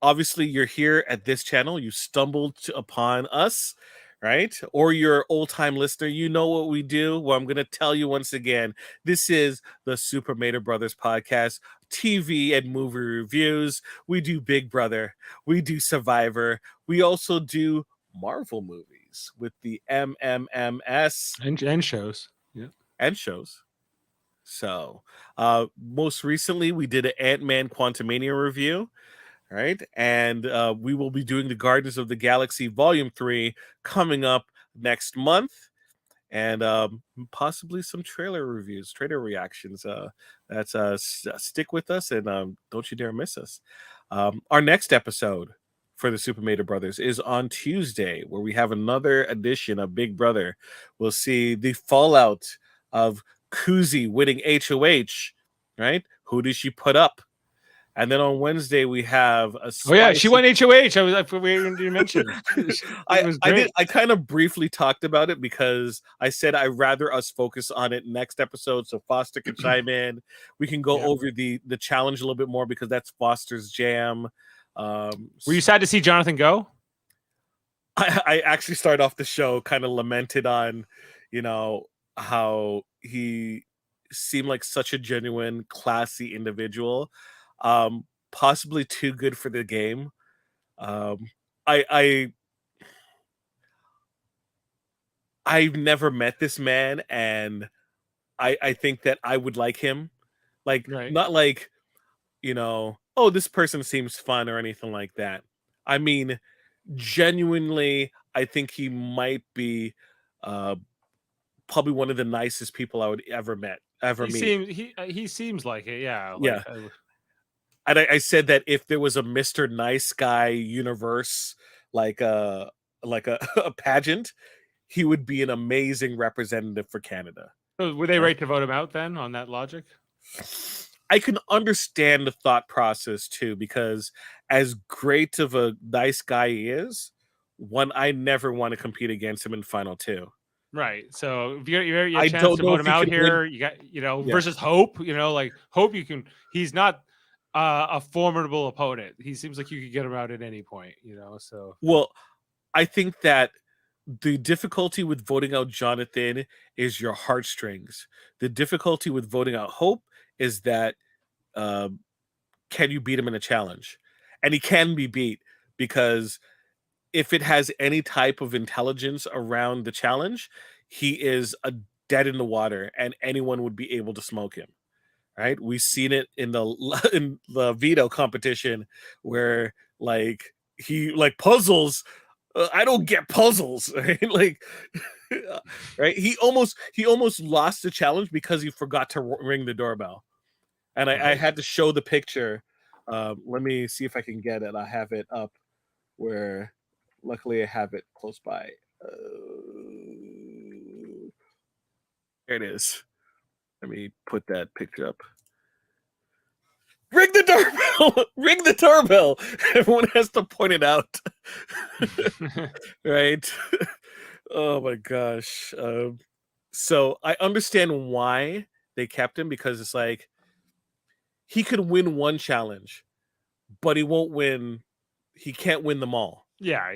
obviously you're here at this channel, you stumbled upon us, right? Or you're an old-time listener, you know what we do. Well, I'm going to tell you once again, this is the Super Mater Brothers podcast, TV and movie reviews. We do Big Brother, we do Survivor, we also do Marvel movies with the MMMS and shows. Yeah, and shows. So most recently we did an Ant-Man Quantumania review, right? And we will be doing the Guardians of the Galaxy Volume 3 coming up next month, and possibly some trailer reactions. Stick with us, and don't you dare miss us. Our next episode for the Super Mater Brothers is on Tuesday, where we have another edition of Big Brother. We'll see the fallout of Kuzi winning HOH, right? Who did she put up? And then on Wednesday we have a she won HOH. I forgot to mention. I kind of briefly talked about it because I said I'd rather us focus on it next episode, so Foster can chime in. We can go over the challenge a little bit more because that's Foster's jam. Were you sad to see Jonathan go? I actually started off the show kind of lamented on, how he seemed like such a genuine, classy individual. Possibly too good for the game. I've never met this man, and I think that I would like him. Like, not like, oh, this person seems fun or anything like that. I mean, genuinely, I think he might be probably one of the nicest people I would ever meet. He seems like it, yeah. and I said that if there was a Mr. Nice Guy universe, like a a pageant, he would be an amazing representative for Canada. So were they Right. right to vote him out then on that logic? I can understand the thought process too, because as great of a nice guy he is, I never want to compete against him in final two. Right. So if you have I a chance don't to know vote if him he out can win. here, you got Yeah. versus Hope. Like Hope, you can. He's not a formidable opponent. He seems like you could get him out at any point. So Well, I think that the difficulty with voting out Jonathan is your heartstrings. The difficulty with voting out Hope is that um, can you beat him in a challenge? And he can be beat because if it has any type of intelligence around the challenge, he is a dead in the water, and anyone would be able to smoke him. Right? We've seen it in the in the veto competition where like he like puzzles. I don't get puzzles, right? Like, right? He almost lost the challenge because he forgot to ring the doorbell, and I had to show the picture. Let me see if I can get it. I have it up where, luckily, I have it close by. There it is. Let me put that picture up. Ring the doorbell! Ring the doorbell! Everyone has to point it out. Right? Oh my gosh. So I understand why they kept him, because it's like he could win one challenge, but he can't win them all. yeah,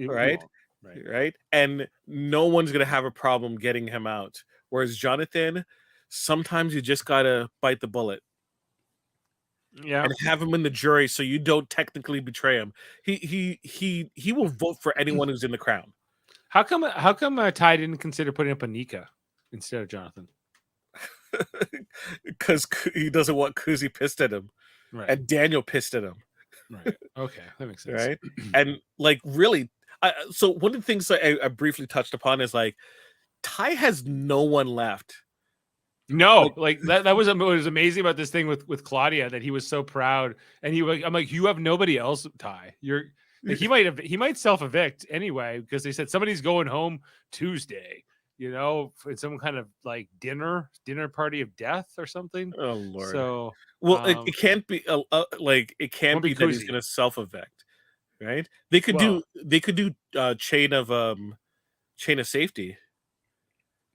Right? Right. Right? And no one's gonna have a problem getting him out. Whereas Jonathan, sometimes you just gotta bite the bullet Yeah. and have him in the jury so you don't technically betray him. He will vote for anyone who's in the crown. How come Ty didn't consider putting up Anika instead of Jonathan? Because he doesn't want Kuzi pissed at him, Right. and Daniel pissed at him. Right. Okay, that makes sense. Right? And like really, so one of the things that I briefly touched upon is like Ty has no one left. No, like that was what was amazing about this thing with Claudia, that he was so proud, and I'm like, you have nobody else, Ty. You're like, he might self evict anyway, because they said somebody's going home Tuesday, for some kind of like dinner party of death or something. Oh Lord. So well, it can't be like it can't be that he's going to self evict, right? They could do chain of safety.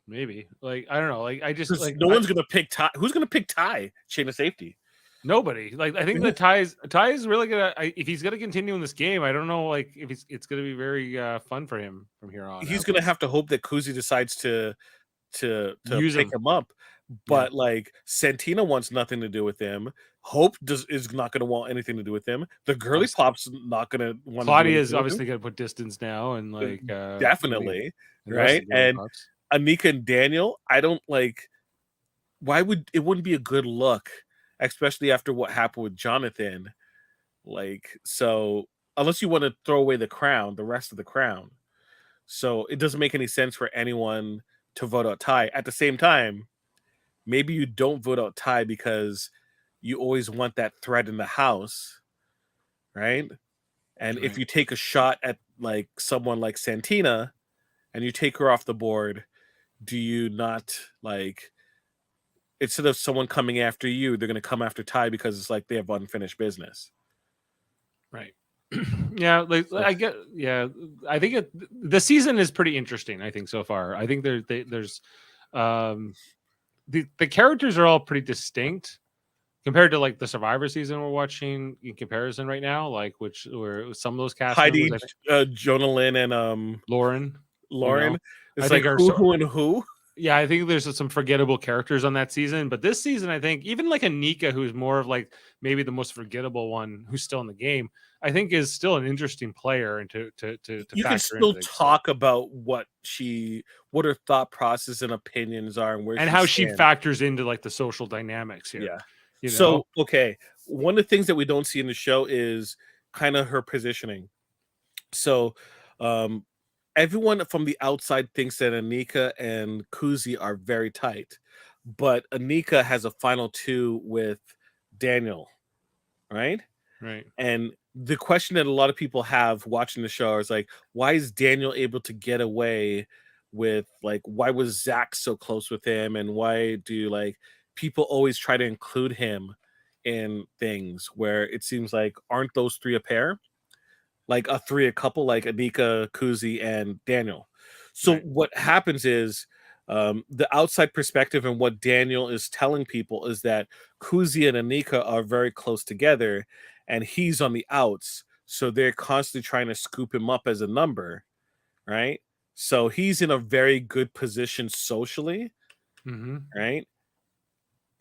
Maybe, like, I don't know, like, I just like no one's gonna pick Ty. Who's gonna pick Ty? Chain of safety. Nobody. Like, I think that Ty is really gonna, if he's gonna continue in this game, I don't know, like, if it's gonna be very fun for him from here on. He's gonna have to hope that Kuzi decides to use pick him up. But like Santina wants nothing to do with him. Hope is not going to want anything to do with him. The girly pop's not going to want. Claudia is obviously going to put distance now, and like definitely right. And Anika and Daniel, I don't like. Why would it wouldn't be a good look, especially after what happened with Jonathan? Like, so unless you want to throw away the crown, the rest of the crown, so it doesn't make any sense for anyone to vote out Ty. At the same time, maybe you don't vote out Ty because you always want that threat in the house, right? And if you take a shot at like someone like Santina and you take her off the board, do you not, like, instead of someone coming after you, they're going to come after Ty because it's like they have unfinished business. Right. Yeah, like I get. Yeah, I think the season is pretty interesting. I think so far. I think there's the characters are all pretty distinct compared to like the Survivor season we're watching in comparison right now. Like where some of those cast Heidi, members, Jonah Lynn, and Lauren. It's like who and who. Yeah, I think there's some forgettable characters on that season, but this season, I think even like Anika, who's more of like maybe the most forgettable one, who's still in the game, I think is still an interesting player, and to you can still talk about what her thought process and opinions are, and how she factors into like the social dynamics here. Yeah. So okay, one of the things that we don't see in the show is kind of her positioning. So, everyone from the outside thinks that Anika and Kuzi are very tight, but Anika has a final two with Daniel. right? Right. And the question that a lot of people have watching the show is like, why is Daniel able to get away with, like, why was Zach so close with him, and why do like people always try to include him in things where it seems like, aren't those three a pair? Like a couple, like Anika, Kuzi, and Daniel. So Right. what happens is, the outside perspective and what Daniel is telling people is that Kuzi and Anika are very close together, and he's on the outs. So they're constantly trying to scoop him up as a number, right? So he's in a very good position socially, Mm-hmm. right?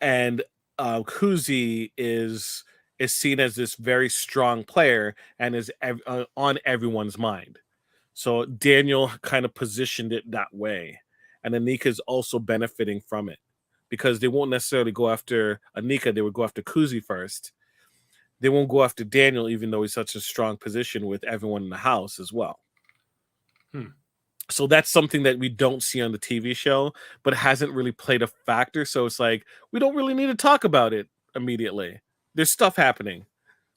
And Kuzi is seen as this very strong player and is on everyone's mind. So Daniel kind of positioned it that way, and Anika is also benefiting from it because they won't necessarily go after Anika; they would go after Kuzi first. They won't go after Daniel, even though he's such a strong position with everyone in the house as well. So that's something that we don't see on the TV show, but hasn't really played a factor. So it's like, we don't really need to talk about it immediately. There's stuff happening.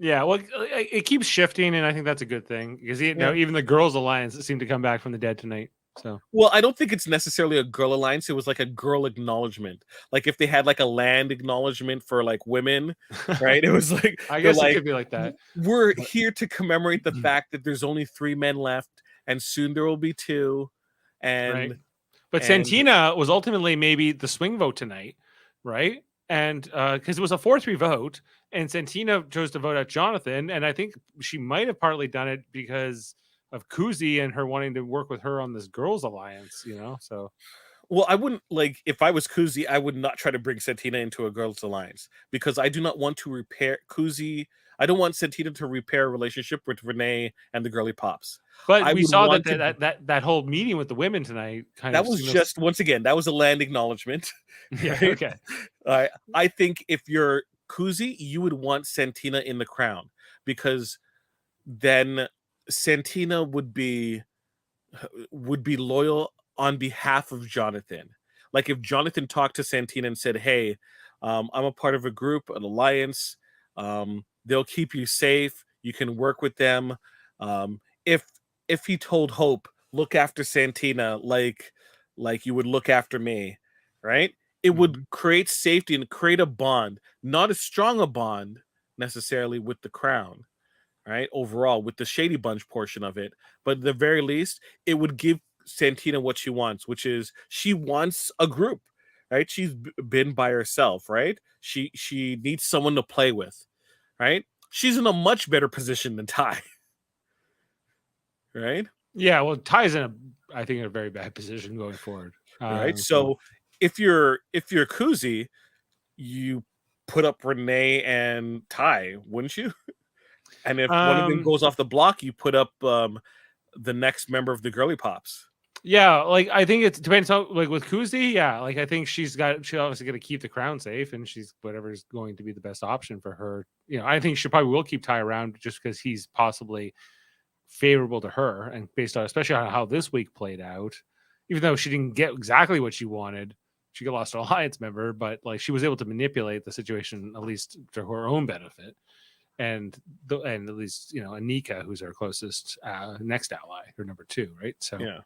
Yeah, well, it keeps shifting, and I think that's a good thing because Yeah. even the Girls Alliance seemed to come back from the dead tonight. So, Well, I don't think it's necessarily a girl alliance. It was like a girl acknowledgement. Like if they had like a land acknowledgement for like women, right? It was like, I they're guess it like, could be like that. we're here to commemorate the fact that there's only 3 men left, and soon there will be 2. And Right. But and- Santina was ultimately maybe the swing vote tonight, right? And because it was a 4-3 vote, and Santina chose to vote out Jonathan, and I think she might have partly done it because of Kuzi and her wanting to work with her on this girls alliance, So well, I wouldn't, like, if I was Kuzi, I would not try to bring Santina into a girls' alliance because I do not want to repair Kuzi. I don't want Santina to repair a relationship with Renee and the girly pops. but I we would saw want that whole meeting with the women tonight that was just, once again, that was a land acknowledgement. yeah, right? okay. I think if you're Kuzi, you would want Santina in the crown because then Santina would be loyal on behalf of Jonathan. Like if Jonathan talked to Santina and said, "Hey, I'm a part of a group, an alliance. They'll keep you safe. You can work with them." If he told Hope, "Look after Santina like you would look after me," right? It would create safety and create a bond, not as strong a bond necessarily with the crown, right? Overall, with the Shady Bunch portion of it, but at the very least, it would give Santina what she wants, which is she wants a group, right? She's been by herself, right? She needs someone to play with, right? She's in a much better position than Ty, right? Yeah, well, Ty's I think, in a very bad position going forward. Right. So if you're Kuzi, you put up Renee and Ty, wouldn't you? And if one of them goes off the block, you put up the next member of the Girly Pops. Yeah, like I think it depends on, like with Kuzi, yeah, like I think she's obviously going to keep the crown safe, and she's whatever's going to be the best option for her. I think she probably will keep Ty around just because he's possibly favorable to her, and based on especially on how this week played out, even though she didn't get exactly what she wanted, she got lost an alliance member, but like she was able to manipulate the situation at least to her own benefit. And at least Anika, who's our closest next ally, her number 2, right? So yeah,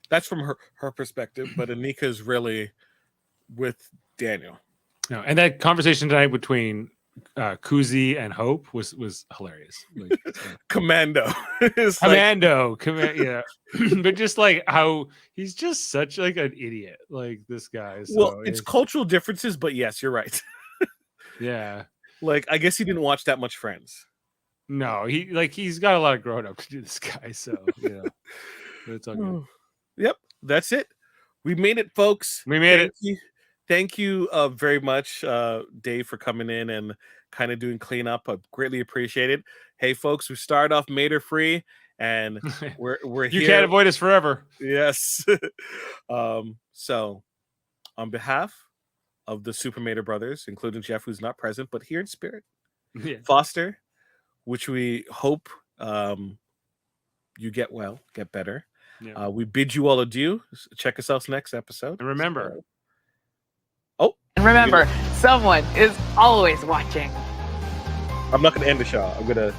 that's from her perspective, but Anika's really with Daniel. No, and that conversation tonight between Kuzi and Hope was hilarious. Like, Commando, yeah. But just like how he's just such like an idiot, like this guy. So well, it's cultural differences, but yes, you're right. Yeah. Like, I guess he didn't watch that much Friends. No, he's got a lot of growing up to do, this guy. So it's all good. Yep, that's it. We made it, folks. We made it. Thank you very much, Dave, for coming in and kind of doing cleanup. I greatly appreciate it. Hey, folks, we started off Mater free, and we're here. You can't avoid us forever. Yes. So, on behalf of the Super Mater brothers, including Jeff, who's not present, but here in spirit, Foster, which we hope you get better. Yeah. We bid you all adieu. Check us out next episode. And remember. And remember, someone is always watching. I'm not gonna end the show. I'm gonna.